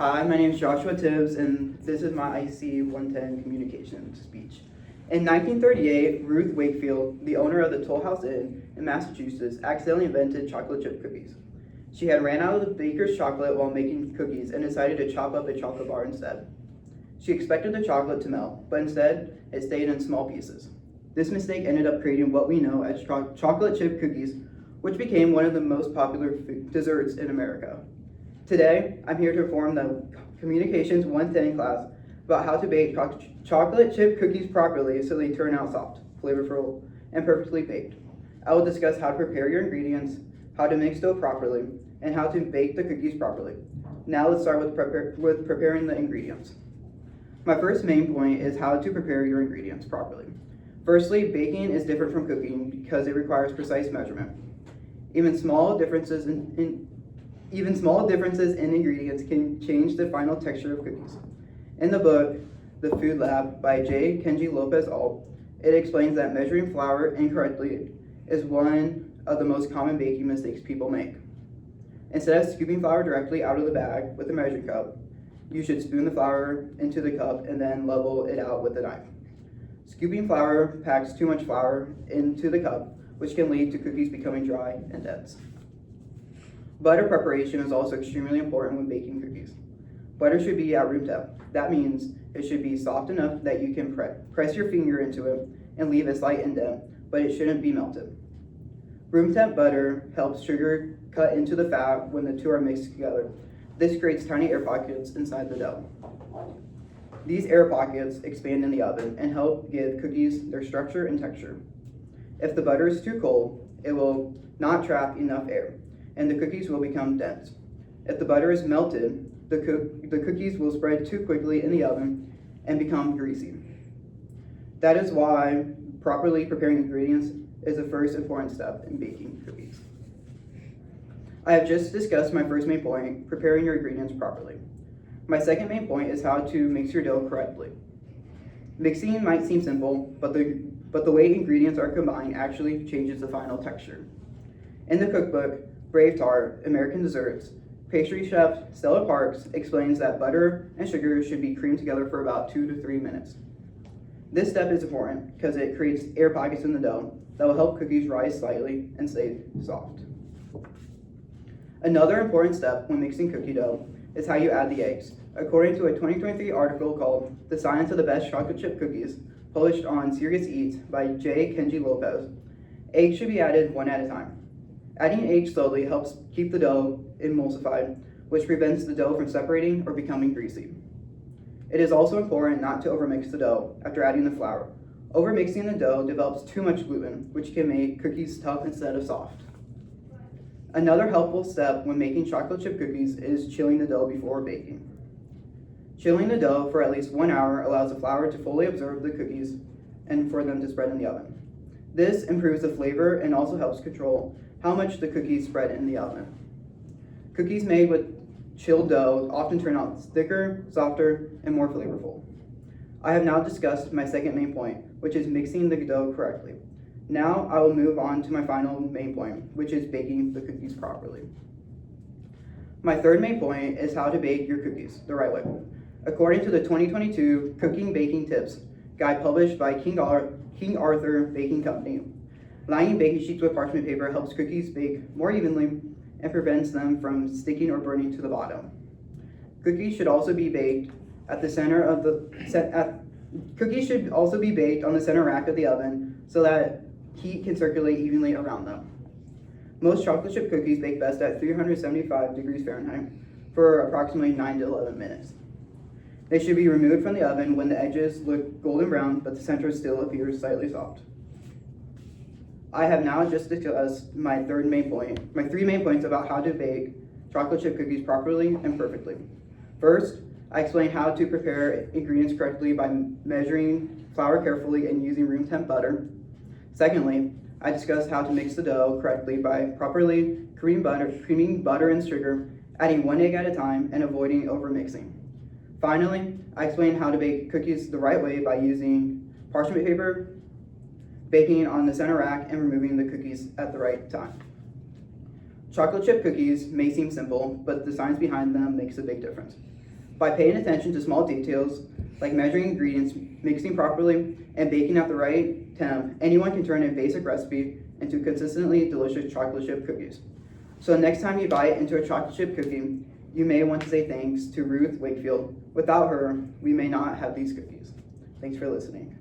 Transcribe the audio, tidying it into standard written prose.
Hi, my name is Joshua Tibbs, and this is my ICC 110 communication speech. In 1938, Ruth Wakefield, the owner of the Toll House Inn in Massachusetts, accidentally invented chocolate chip cookies. She had ran out of the baker's chocolate while making cookies and decided to chop up a chocolate bar instead. She expected the chocolate to melt, but instead, it stayed in small pieces. This mistake ended up creating what we know as chocolate chip cookies, which became one of the most popular desserts in America. Today, I'm here to inform the Communications 110 class about how to bake chocolate chip cookies properly so they turn out soft, flavorful, and perfectly baked. I will discuss how to prepare your ingredients, how to mix dough properly, and how to bake the cookies properly. Now let's start with preparing the ingredients. My first main point is how to prepare your ingredients properly. Firstly, baking is different from cooking because it requires precise measurement. Even small differences in ingredients can change the final texture of cookies. In the book, The Food Lab by J. Kenji Lopez al., it explains that measuring flour incorrectly is one of the most common baking mistakes people make. Instead of scooping flour directly out of the bag with a measuring cup, you should spoon the flour into the cup and then level it out with a knife. Scooping flour packs too much flour into the cup, which can lead to cookies becoming dry and dense. Butter preparation is also extremely important when baking cookies. Butter should be at room temp. That means it should be soft enough that you can press your finger into it and leave a slight indent, but it shouldn't be melted. Room temp butter helps sugar cut into the fat when the two are mixed together. This creates tiny air pockets inside the dough. These air pockets expand in the oven and help give cookies their structure and texture. If the butter is too cold, it will not trap enough air, and the cookies will become dense. If the butter is melted, the cookies will spread too quickly in the oven and become greasy. That is why properly preparing ingredients is the first important step in baking cookies. I have just discussed my first main point, preparing your ingredients properly. My second main point is how to mix your dough correctly. Mixing might seem simple, but the way ingredients are combined actually changes the final texture. In the cookbook, Brave Tart, American Desserts, pastry chef Stella Parks explains that butter and sugar should be creamed together for about 2 to 3 minutes. This step is important because it creates air pockets in the dough that will help cookies rise slightly and stay soft. Another important step when mixing cookie dough is how you add the eggs. According to a 2023 article called The Science of the Best Chocolate Chip Cookies, published on Serious Eats by J. Kenji Lopez, eggs should be added one at a time. Adding eggs slowly helps keep the dough emulsified, which prevents the dough from separating or becoming greasy. It is also important not to overmix the dough after adding the flour. Overmixing the dough develops too much gluten, which can make cookies tough instead of soft. Another helpful step when making chocolate chip cookies is chilling the dough before baking. Chilling the dough for at least 1 hour allows the flour to fully absorb the cookies and for them to spread in the oven. This improves the flavor and also helps control how much the cookies spread in the oven. Cookies made with chilled dough often turn out thicker, softer, and more flavorful. I have now discussed my second main point, which is mixing the dough correctly. Now I will move on to my final main point, which is baking the cookies properly. My third main point is how to bake your cookies the right way. According to the 2022 Cooking Baking Tips guide published by King Arthur Baking Company, lining baking sheets with parchment paper helps cookies bake more evenly and prevents them from sticking or burning to the bottom. Cookies should also be baked on the center rack of the oven so that heat can circulate evenly around them. Most chocolate chip cookies bake best at 375 degrees Fahrenheit for approximately 9 to 11 minutes. They should be removed from the oven when the edges look golden brown, but the center still appears slightly soft. I have now just discussed my three main points about how to bake chocolate chip cookies properly and perfectly. First, I explained how to prepare ingredients correctly by measuring flour carefully and using room temp butter. Secondly, I discussed how to mix the dough correctly by properly creaming butter and sugar, adding 1 egg at a time, and avoiding overmixing. Finally, I explained how to bake cookies the right way by using parchment paper, baking on the center rack, and removing the cookies at the right time. Chocolate chip cookies may seem simple, but the science behind them makes a big difference. By paying attention to small details, like measuring ingredients, mixing properly, and baking at the right temp, anyone can turn a basic recipe into consistently delicious chocolate chip cookies. So next time you bite into a chocolate chip cookie, you may want to say thanks to Ruth Wakefield. Without her, we may not have these cookies. Thanks for listening.